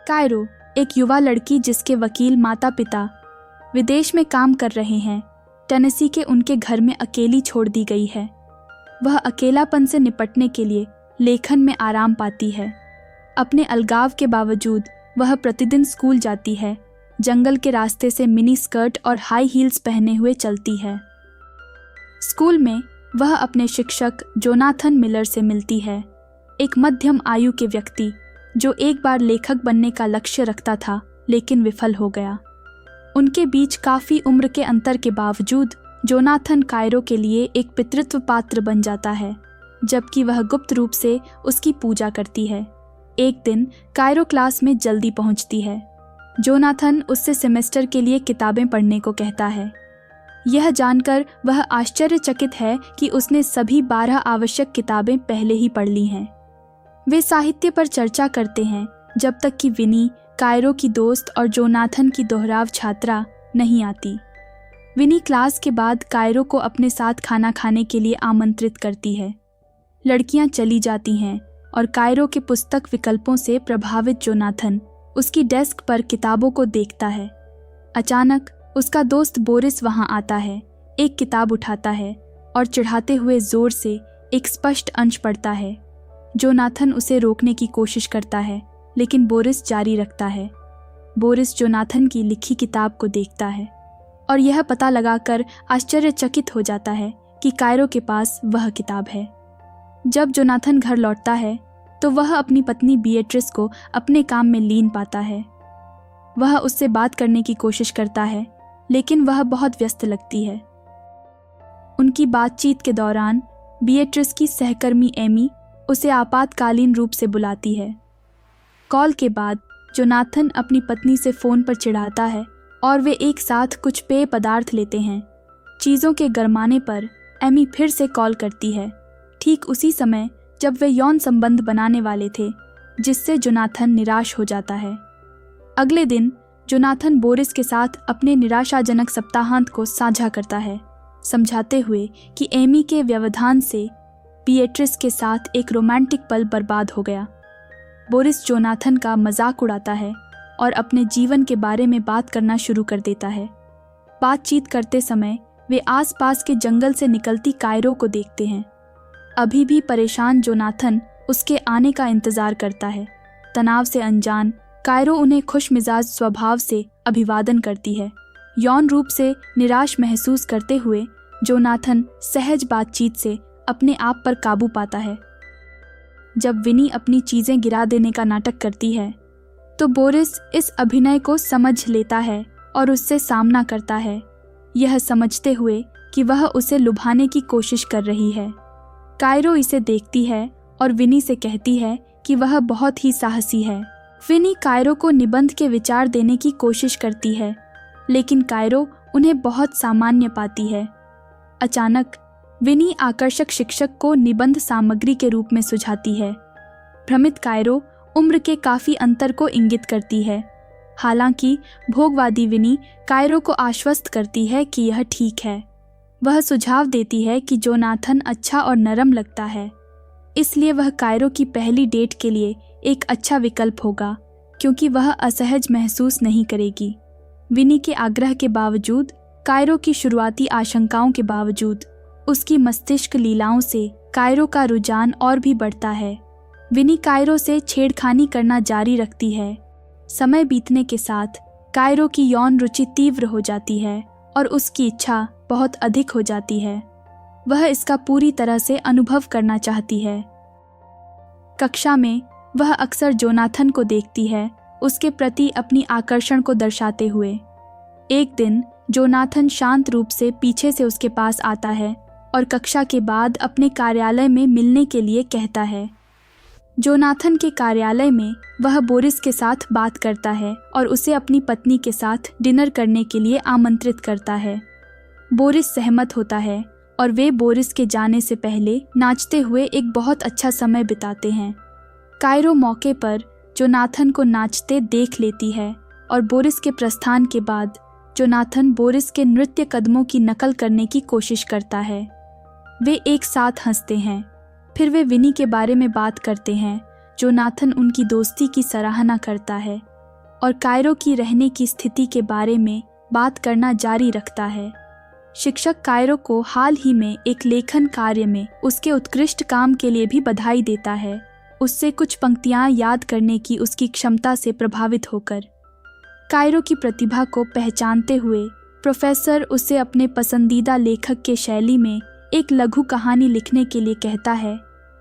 Cairo, एक युवा लड़की जिसके वकील माता पिता विदेश में काम कर रहे हैं, टेनेसी के उनके घर में अकेली छोड़ दी गई है। वह अकेलापन से निपटने के लिए लेखन में आराम पाती है। अपने अलगाव के बावजूद वह प्रतिदिन स्कूल जाती है, जंगल के रास्ते से मिनी स्कर्ट और हाई हील्स पहने हुए चलती है। स्कूल में वह अपने शिक्षक जोनाथन मिलर से मिलती है, एक मध्यम आयु के व्यक्ति जो एक बार लेखक बनने का लक्ष्य रखता था लेकिन विफल हो गया। उनके बीच काफ़ी उम्र के अंतर के बावजूद जोनाथन कायरो के लिए एक पितृत्व पात्र बन जाता है, जबकि वह गुप्त रूप से उसकी पूजा करती है। एक दिन कायरो क्लास में जल्दी पहुंचती है। जोनाथन उससे सेमेस्टर के लिए किताबें पढ़ने को कहता है। यह जानकर वह आश्चर्यचकित है कि उसने सभी 12 आवश्यक किताबें पहले ही पढ़ ली हैं। वे साहित्य पर चर्चा करते हैं जब तक कि विनी, कायरो की दोस्त और जोनाथन की दोहराव छात्रा नहीं आती। विनी क्लास के बाद कायरो को अपने साथ खाना खाने के लिए आमंत्रित करती है। लड़कियां चली जाती हैं और कायरो के पुस्तक विकल्पों से प्रभावित जोनाथन उसकी डेस्क पर किताबों को देखता है। अचानक उसका दोस्त बोरिस वहां आता है, एक किताब उठाता है और चिढ़ाते हुए जोर से एक स्पष्ट अंश पढ़ता है। जोनाथन उसे रोकने की कोशिश करता है, लेकिन बोरिस जारी रखता है। बोरिस जोनाथन की लिखी किताब को देखता है और यह पता लगाकर आश्चर्यचकित हो जाता है कि कायरो के पास वह किताब है। जब जोनाथन घर लौटता है तो वह अपनी पत्नी बीएट्रिस को अपने काम में लीन पाता है। वह उससे बात करने की कोशिश करता है, लेकिन वह बहुत व्यस्त लगती है। उनकी बातचीत के दौरान बीएट्रिस की सहकर्मी एमी उसे आपातकालीन रूप से बुलाती है। कॉल के बाद जोनाथन अपनी पत्नी से फ़ोन पर चिढ़ाता है और वे एक साथ कुछ पेय पदार्थ लेते हैं। चीज़ों के गरमाने पर एमी फिर से कॉल करती है, ठीक उसी समय जब वे यौन संबंध बनाने वाले थे, जिससे जोनाथन निराश हो जाता है। अगले दिन जोनाथन बोरिस के साथ अपने निराशाजनक सप्ताहांत को साझा करता है, समझाते हुए कि एमी के व्यवधान से बीएट्रिस के साथ एक रोमांटिक पल बर्बाद हो गया। बोरिस जोनाथन का मजाक उड़ाता है और अपने जीवन के बारे में बात करना शुरू कर देता है। बातचीत करते समय वे आसपास के जंगल से निकलती कायरो को देखते हैं। अभी भी परेशान जोनाथन उसके आने का इंतजार करता है। तनाव से अनजान कायरो उन्हें खुशमिजाज स्वभाव से अभिवादन करती है। यौन रूप से निराश महसूस करते हुए जोनाथन सहज बातचीत से अपने आप पर काबू पाता है। जब विनी अपनी चीज़ें गिरा देने का नाटक करती है तो बोरिस इस अभिनय को समझ लेता है और उससे सामना करता है, यह समझते हुए कि वह उसे लुभाने की कोशिश कर रही है। कायरो इसे देखती है और विनी से कहती है कि वह बहुत ही साहसी है। विनी कायरो को निबंध के विचार देने की कोशिश करती है, लेकिन कायरो उन्हें बहुत सामान्य पाती है। अचानक विनी आकर्षक शिक्षक को निबंध सामग्री के रूप में सुझाती है। भ्रमित कायरो उम्र के काफ़ी अंतर को इंगित करती है। हालांकि भोगवादी विनी कायरो को आश्वस्त करती है कि यह ठीक है। वह सुझाव देती है कि जोनाथन अच्छा और नरम लगता है, इसलिए वह कायरो की पहली डेट के लिए एक अच्छा विकल्प होगा, क्योंकि वह असहज महसूस नहीं करेगी। विनी के आग्रह के बावजूद, कायरो की शुरुआती आशंकाओं के बावजूद, उसकी मस्तिष्क लीलाओं से कायरो का रुझान और भी बढ़ता है। विनी कायरो से छेड़खानी करना जारी रखती है। समय बीतने के साथ कायरो की यौन रुचि तीव्र हो जाती है और उसकी इच्छा बहुत अधिक हो जाती है। वह इसका पूरी तरह से अनुभव करना चाहती है। कक्षा में वह अक्सर जोनाथन को देखती है, उसके प्रति अपनी आकर्षण को दर्शाते हुए। एक दिन जोनाथन शांत रूप से पीछे से उसके पास आता है और कक्षा के बाद अपने कार्यालय में मिलने के लिए कहता है। जोनाथन के कार्यालय में वह बोरिस के साथ बात करता है और उसे अपनी पत्नी के साथ डिनर करने के लिए आमंत्रित करता है। बोरिस सहमत होता है और वे बोरिस के जाने से पहले नाचते हुए एक बहुत अच्छा समय बिताते हैं। कायरो मौके पर जोनाथन को नाचते देख लेती है और बोरिस के प्रस्थान के बाद जोनाथन बोरिस के नृत्य कदमों की नकल करने की कोशिश करता है। वे एक साथ हंसते हैं। फिर वे विनी के बारे में बात करते हैं। जोनाथन उनकी दोस्ती की सराहना करता है और कायरो की रहने की स्थिति के बारे में बात करना जारी रखता है। शिक्षक कायरो को हाल ही में एक लेखन कार्य में उसके उत्कृष्ट काम के लिए भी बधाई देता है, उससे कुछ पंक्तियां याद करने की उसकी क्षमता से प्रभावित होकर। कायरो की प्रतिभा को पहचानते हुए प्रोफेसर उसे अपने पसंदीदा लेखक के शैली में एक लघु कहानी लिखने के लिए कहता है,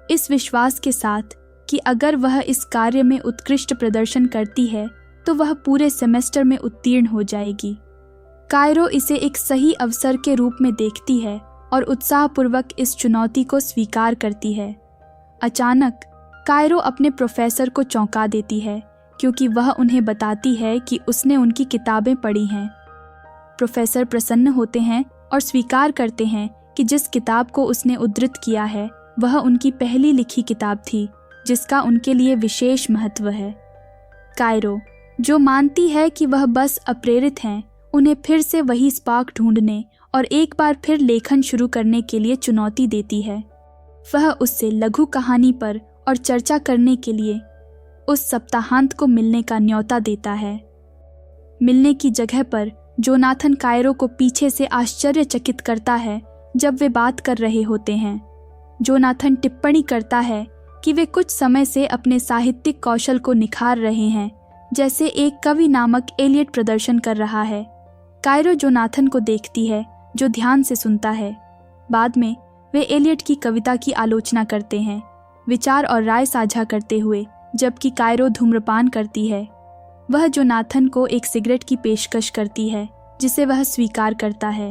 इस विश्वास के साथ कि अगर वह इस कार्य में उत्कृष्ट प्रदर्शन करती है तो वह पूरे सेमेस्टर में उत्तीर्ण हो जाएगी। कायरो इसे एक सही अवसर के रूप में देखती है और उत्साहपूर्वक इस चुनौती को स्वीकार करती है। अचानक कायरो अपने प्रोफेसर को चौंका देती है क्योंकि वह उन्हें बताती है कि उसने उनकी किताबें पढ़ी हैं। प्रोफेसर प्रसन्न होते हैं और स्वीकार करते हैं कि जिस किताब को उसने उद्धृत किया है वह उनकी पहली लिखी किताब थी, जिसका उनके लिए विशेष महत्व है। कायरो, जो मानती है कि वह बस अप्रेरित हैं, उन्हें फिर से वही स्पार्क ढूंढने और एक बार फिर लेखन शुरू करने के लिए चुनौती देती है। वह उससे लघु कहानी पर और चर्चा करने के लिए उस सप्ताहांत को मिलने का न्योता देता है। मिलने की जगह पर जोनाथन कायरो को पीछे से आश्चर्यचकित करता है जब वे बात कर रहे होते हैं। जोनाथन टिप्पणी करता है कि वे कुछ समय से अपने साहित्यिक कौशल को निखार रहे हैं, जैसे एक कवि नामक एलियट प्रदर्शन कर रहा है। कायरो जोनाथन को देखती है, जो ध्यान से सुनता है। बाद में वे एलियट की कविता की आलोचना करते हैं, विचार और राय साझा करते हुए, जबकि कायरो धूम्रपान करती है। वह जोनाथन को एक सिगरेट की पेशकश करती है, जिसे वह स्वीकार करता है।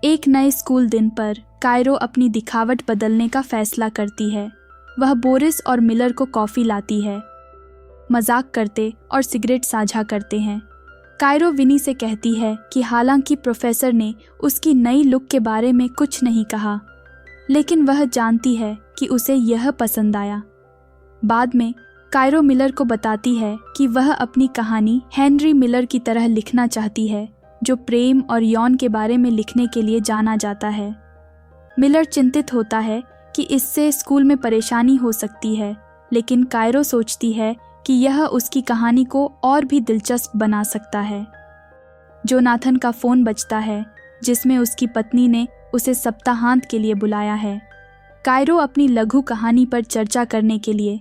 एक नए स्कूल दिन पर कायरो अपनी दिखावट बदलने का फैसला करती है। वह बोरिस और मिलर को कॉफ़ी लाती है। मजाक करते और सिगरेट साझा करते हैं। कायरो विनी से कहती है कि हालांकि प्रोफेसर ने उसकी नई लुक के बारे में कुछ नहीं कहा, लेकिन वह जानती है कि उसे यह पसंद आया। बाद में कायरो मिलर को बताती है कि वह अपनी कहानी हेनरी मिलर की तरह लिखना चाहती है, जो प्रेम और यौन के बारे में लिखने के लिए जाना जाता है। मिलर चिंतित होता है कि इससे स्कूल में परेशानी हो सकती है, लेकिन कायरो सोचती है कि यह उसकी कहानी को और भी दिलचस्प बना सकता है। जोनाथन का फ़ोन बजता है, जिसमें उसकी पत्नी ने उसे सप्ताहांत के लिए बुलाया है। कायरो अपनी लघु कहानी पर चर्चा करने के लिए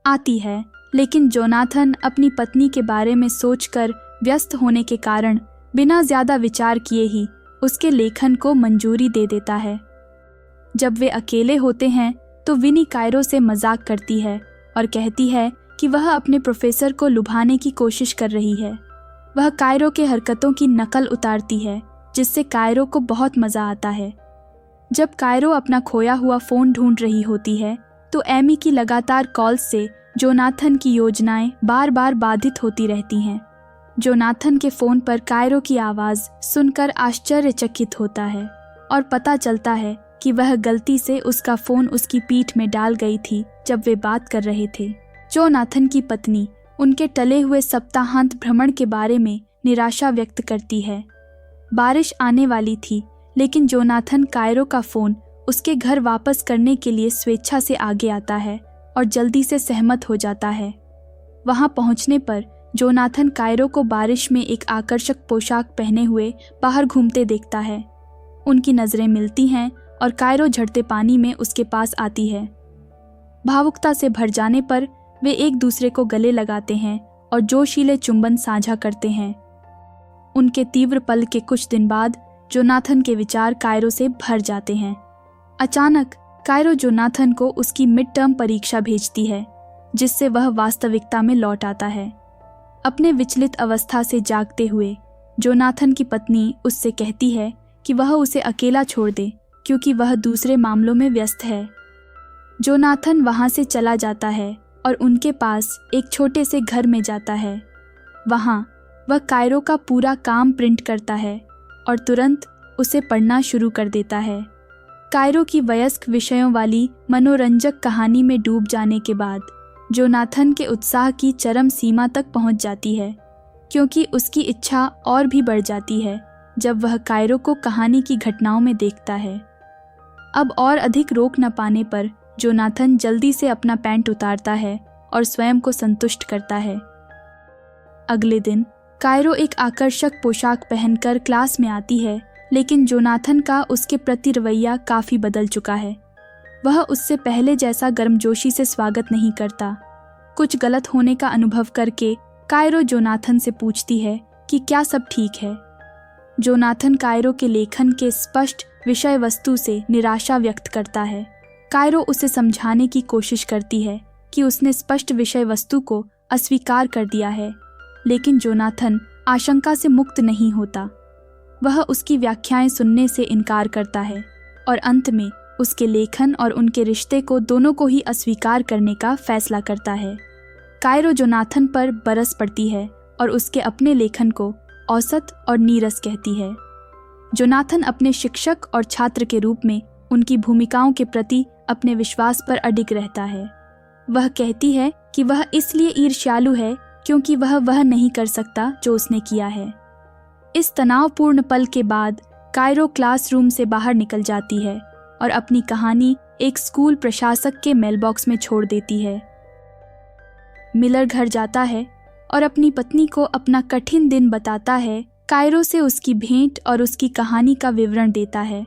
आती है, लेकिन जोनाथन अपनी पत्नी के बारे में सोचकर व्यस्त होने के कारण बिना ज़्यादा विचार किए ही उसके लेखन को मंजूरी दे देता है। जब वे अकेले होते हैं तो विनी कायरो से मजाक करती है और कहती है कि वह अपने प्रोफेसर को लुभाने की कोशिश कर रही है। वह कायरो के हरकतों की नकल उतारती है, जिससे कायरो को बहुत मज़ा आता है। जब कायरो अपना खोया हुआ फ़ोन ढूंढ रही होती है तो एमी की लगातार कॉल्स से जोनाथन की योजनाएं बार बार बाधित होती रहती हैं। जोनाथन के फ़ोन पर कायरो की आवाज़ सुनकर आश्चर्यचकित होता है और पता चलता है कि वह गलती से उसका फ़ोन उसकी पीठ में डाल गई थी जब वे बात कर रहे थे। जोनाथन की पत्नी उनके टले हुए सप्ताहांत भ्रमण के बारे में निराशा व्यक्त करती है। बारिश आने वाली थी, लेकिन जोनाथन कायरो का फ़ोन उसके घर वापस करने के लिए स्वेच्छा से आगे आता है और जल्दी से सहमत हो जाता है। वहां पहुंचने पर जोनाथन कायरो को बारिश में एक आकर्षक पोशाक पहने हुए बाहर घूमते देखता है। उनकी नज़रें मिलती हैं और कायरो झड़ते पानी में उसके पास आती है। भावुकता से भर जाने पर वे एक दूसरे को गले लगाते हैं और जोशीले चुंबन साझा करते हैं। उनके तीव्र पल के कुछ दिन बाद जोनाथन के विचार कायरो से भर जाते हैं। अचानक कायरो जोनाथन को उसकी मिड टर्म परीक्षा भेजती है, जिससे वह वास्तविकता में लौट आता है। अपने विचलित अवस्था से जागते हुए जोनाथन की पत्नी उससे कहती है कि वह उसे अकेला छोड़ दे, क्योंकि वह दूसरे मामलों में व्यस्त है। जोनाथन वहां से चला जाता है और उनके पास एक छोटे से घर में जाता है। वहां वह कायरो का पूरा काम प्रिंट करता है और तुरंत उसे पढ़ना शुरू कर देता है। कायरो की वयस्क विषयों वाली मनोरंजक कहानी में डूब जाने के बाद जोनाथन के उत्साह की चरम सीमा तक पहुंच जाती है, क्योंकि उसकी इच्छा और भी बढ़ जाती है जब वह कायरो को कहानी की घटनाओं में देखता है। अब और अधिक रोक न पाने पर जोनाथन जल्दी से अपना पैंट उतारता है और स्वयं को संतुष्ट करता है। अगले दिन कायरो एक आकर्षक पोशाक पहनकर क्लास में आती है, लेकिन जोनाथन का उसके प्रति रवैया काफ़ी बदल चुका है। वह उससे पहले जैसा गर्मजोशी से स्वागत नहीं करता। कुछ गलत होने का अनुभव करके कायरो जोनाथन से पूछती है कि क्या सब ठीक है। जोनाथन कायरो के लेखन के स्पष्ट विषय वस्तु से निराशा व्यक्त करता है। कायरो उसे समझाने की कोशिश करती है कि उसने स्पष्ट विषय वस्तु को अस्वीकार कर दिया है, लेकिन जोनाथन आशंका से मुक्त नहीं होता। वह उसकी व्याख्याएं सुनने से इनकार करता है और अंत में उसके लेखन और उनके रिश्ते को दोनों को ही अस्वीकार करने का फैसला करता है। कायरो जोनाथन पर बरस पड़ती है और उसके अपने लेखन को औसत और नीरस कहती है। जोनाथन अपने शिक्षक और छात्र के रूप में उनकी भूमिकाओं के प्रति अपने विश्वास पर अडिग रहता है। वह कहती है कि वह इसलिए ईर्ष्यालु है क्योंकि वह नहीं कर सकता जो उसने किया है। इस तनावपूर्ण पल के बाद कायरो क्लासरूम से बाहर निकल जाती है और अपनी कहानी एक स्कूल प्रशासक के मेलबॉक्स में छोड़ देती है। मिलर घर जाता है और अपनी पत्नी को अपना कठिन दिन बताता है। कायरो से उसकी भेंट और उसकी कहानी का विवरण देता है।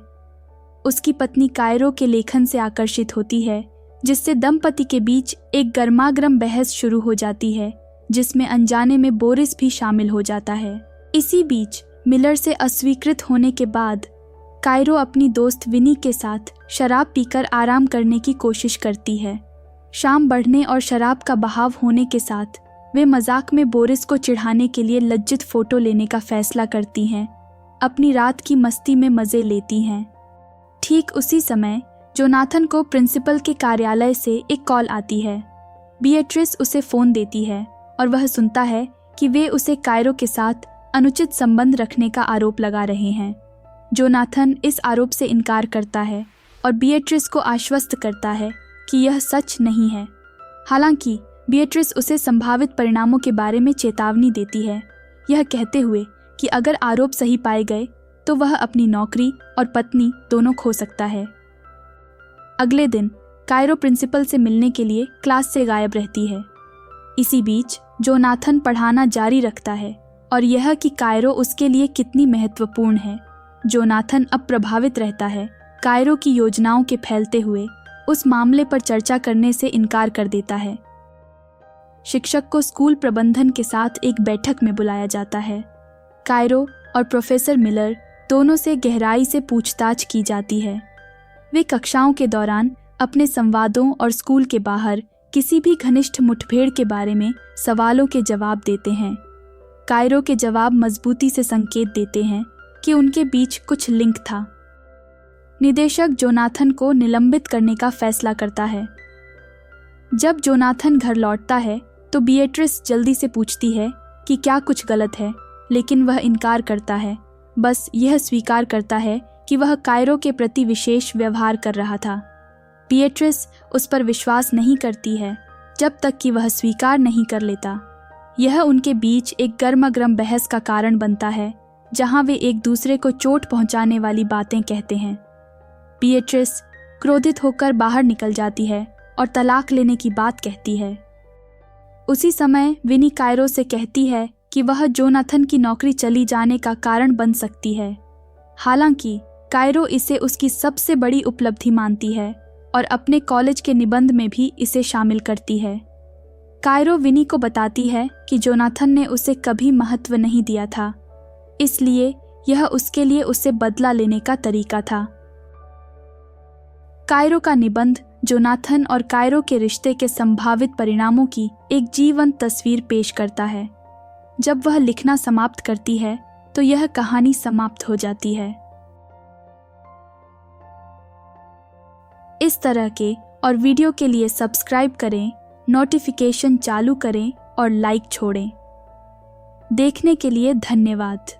उसकी पत्नी कायरो के लेखन से आकर्षित होती है, जिससे दंपति के बीच एक गर्मागर्म बहस शुरू हो जाती है, जिसमें अनजाने में बोरिस भी शामिल हो जाता है। इसी बीच मिलर से अस्वीकृत होने के बाद कायरो अपनी दोस्त विनी के साथ शराब पीकर आराम करने की कोशिश करती है। शाम बढ़ने और शराब का बहाव होने के साथ वे मजाक में बोरिस को चिढ़ाने के लिए लज्जित फोटो लेने का फैसला करती हैं। अपनी रात की मस्ती में मज़े लेती हैं। ठीक उसी समय जोनाथन को प्रिंसिपल के कार्यालय से एक कॉल आती है। बीएट्रिस उसे फ़ोन देती है और वह सुनता है कि वे उसे कायरो के साथ अनुचित संबंध रखने का आरोप लगा रहे हैं। जोनाथन इस आरोप से इनकार करता है और बीएट्रिस को आश्वस्त करता है कि यह सच नहीं है। हालांकि बीएट्रिस उसे संभावित परिणामों के बारे में चेतावनी देती है, यह कहते हुए कि अगर आरोप सही पाए गए तो वह अपनी नौकरी और पत्नी दोनों खो सकता है। अगले दिन कायरो प्रिंसिपल से मिलने के लिए क्लास से गायब रहती है। इसी बीच जोनाथन पढ़ाना जारी रखता है और यह कि कायरो उसके लिए कितनी महत्वपूर्ण है। जोनाथन अब प्रभावित रहता है। कायरो की योजनाओं के फैलते हुए उस मामले पर चर्चा करने से इनकार कर देता है। शिक्षक को स्कूल प्रबंधन के साथ एक बैठक में बुलाया जाता है। कायरो और प्रोफेसर मिलर दोनों से गहराई से पूछताछ की जाती है। वे कक्षाओं के दौरान अपने संवादों और स्कूल के बाहर किसी भी घनिष्ठ मुठभेड़ के बारे में सवालों के जवाब देते हैं। कायरो के जवाब मजबूती से संकेत देते हैं कि उनके बीच कुछ लिंक था। निदेशक जोनाथन को निलंबित करने का फैसला करता है। जब जोनाथन घर लौटता है तो बीएट्रिस जल्दी से पूछती है कि क्या कुछ गलत है, लेकिन वह इनकार करता है। बस यह स्वीकार करता है कि वह कायरो के प्रति विशेष व्यवहार कर रहा था। बीएट्रिस उस पर विश्वास नहीं करती है जब तक कि वह स्वीकार नहीं कर लेता। यह उनके बीच एक गर्मागर्म बहस का कारण बनता है, जहां वे एक दूसरे को चोट पहुंचाने वाली बातें कहते हैं। बीएट्रिस क्रोधित होकर बाहर निकल जाती है और तलाक लेने की बात कहती है। उसी समय विनी कायरो से कहती है कि वह जोनाथन की नौकरी चली जाने का कारण बन सकती है। हालांकि कायरो इसे उसकी सबसे बड़ी उपलब्धि मानती है और अपने कॉलेज के निबंध में भी इसे शामिल करती है। कायरो विनी को बताती है कि जोनाथन ने उसे कभी महत्व नहीं दिया था, इसलिए यह उसके लिए उससे बदला लेने का तरीका था। कायरो का निबंध जोनाथन और कायरो के रिश्ते के संभावित परिणामों की एक जीवंत तस्वीर पेश करता है। जब वह लिखना समाप्त करती है तो यह कहानी समाप्त हो जाती है। इस तरह के और वीडियो के लिए सब्सक्राइब करें, नोटिफिकेशन चालू करें और लाइक छोड़ें। देखने के लिए धन्यवाद।